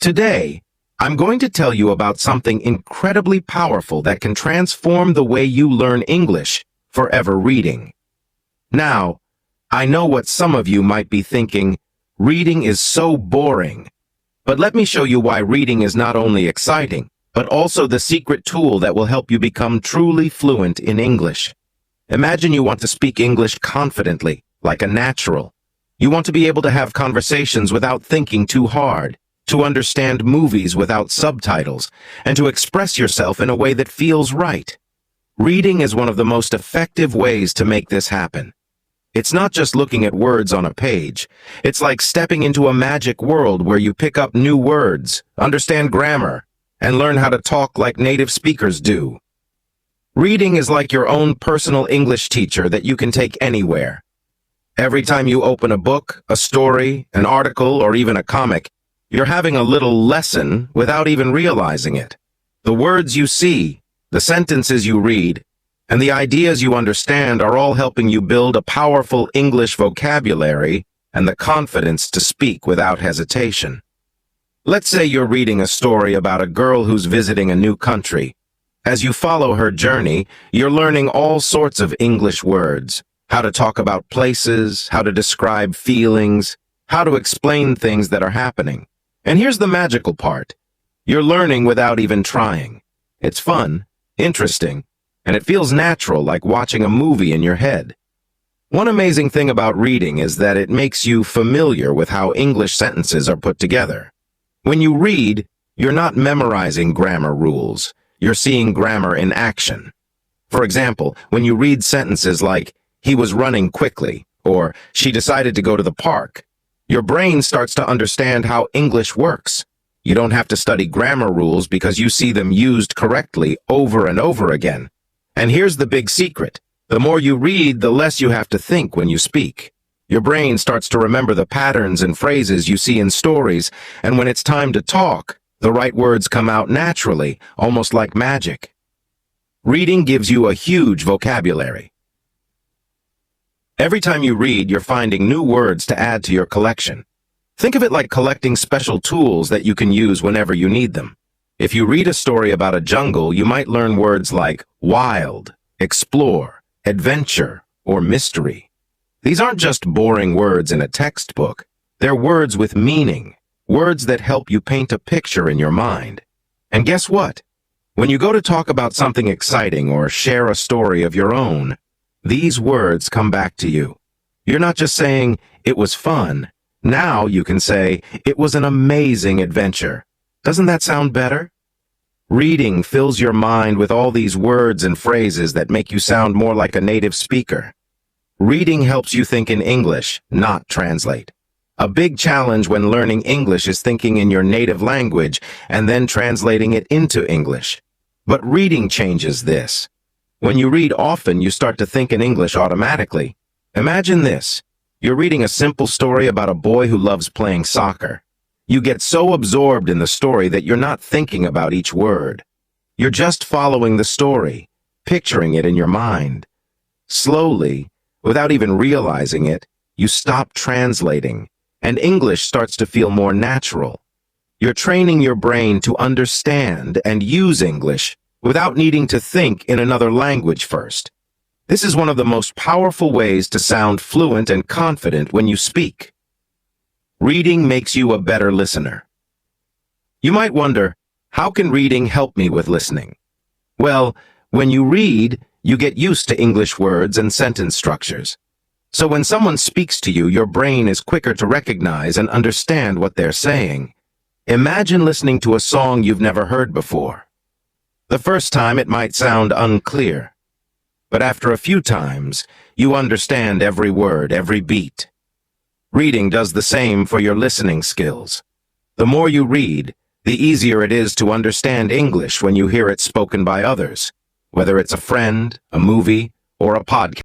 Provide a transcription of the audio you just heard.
Today, I'm going to tell you about something incredibly powerful that can transform the way you learn English: forever reading. Now, I know what some of you might be thinking: reading is so boring. But let me show you why reading is not only exciting, but also the secret tool that will help you become truly fluent in English. Imagine you want to speak English confidently, like a natural. You want to be able to have conversations without thinking too hard, to understand movies without subtitles, and to express yourself in a way that feels right. Reading is one of the most effective ways to make this happen. It's not just looking at words on a page. It's like stepping into a magic world where you pick up new words, understand grammar, and learn how to talk like native speakers do. Reading is like your own personal English teacher that you can take anywhere. Every time you open a book, a story, an article, or even a comic, you're having a little lesson without even realizing it. The words you see, the sentences you read, and the ideas you understand are all helping you build a powerful English vocabulary and the confidence to speak without hesitation. Let's say you're reading a story about a girl who's visiting a new country. As you follow her journey, you're learning all sorts of English words: how to talk about places, how to describe feelings, how to explain things that are happening. And here's the magical part: you're learning without even trying. It's fun, interesting, and it feels natural, like watching a movie in your head. One amazing thing about reading is that it makes you familiar with how English sentences are put together. When you read, you're not memorizing grammar rules. You're seeing grammar in action. For example, when you read sentences like, "He was running quickly," or "She decided to go to the park," your brain starts to understand how English works. You don't have to study grammar rules because you see them used correctly over and over again. And here's the big secret: the more you read, the less you have to think when you speak. Your brain starts to remember the patterns and phrases you see in stories, and when it's time to talk, the right words come out naturally, almost like magic. Reading gives you a huge vocabulary. Every time you read, you're finding new words to add to your collection. Think of it like collecting special tools that you can use whenever you need them. If you read a story about a jungle, you might learn words like wild, explore, adventure, or mystery. These aren't just boring words in a textbook. They're words with meaning, words that help you paint a picture in your mind. And guess what? When you go to talk about something exciting or share a story of your own, these words come back to you. You're not just saying, "It was fun." Now you can say, "It was an amazing adventure." Doesn't that sound better? Reading fills your mind with all these words and phrases that make you sound more like a native speaker. Reading helps you think in English, not translate. A big challenge when learning English is thinking in your native language and then translating it into English. But reading changes this. When you read often, you start to think in English automatically. Imagine this. You're reading a simple story about a boy who loves playing soccer. You get so absorbed in the story that you're not thinking about each word. You're just following the story, picturing it in your mind. Slowly, without even realizing it, you stop translating, and English starts to feel more natural. You're training your brain to understand and use English without needing to think in another language first. This is one of the most powerful ways to sound fluent and confident when you speak. Reading makes you a better listener. You might wonder, how can reading help me with listening? Well, when you read, you get used to English words and sentence structures. So when someone speaks to you, your brain is quicker to recognize and understand what they're saying. Imagine listening to a song you've never heard before. The first time it might sound unclear, but after a few times, you understand every word, every beat. Reading does the same for your listening skills. The more you read, the easier it is to understand English when you hear it spoken by others, whether it's a friend, a movie, or a podcast.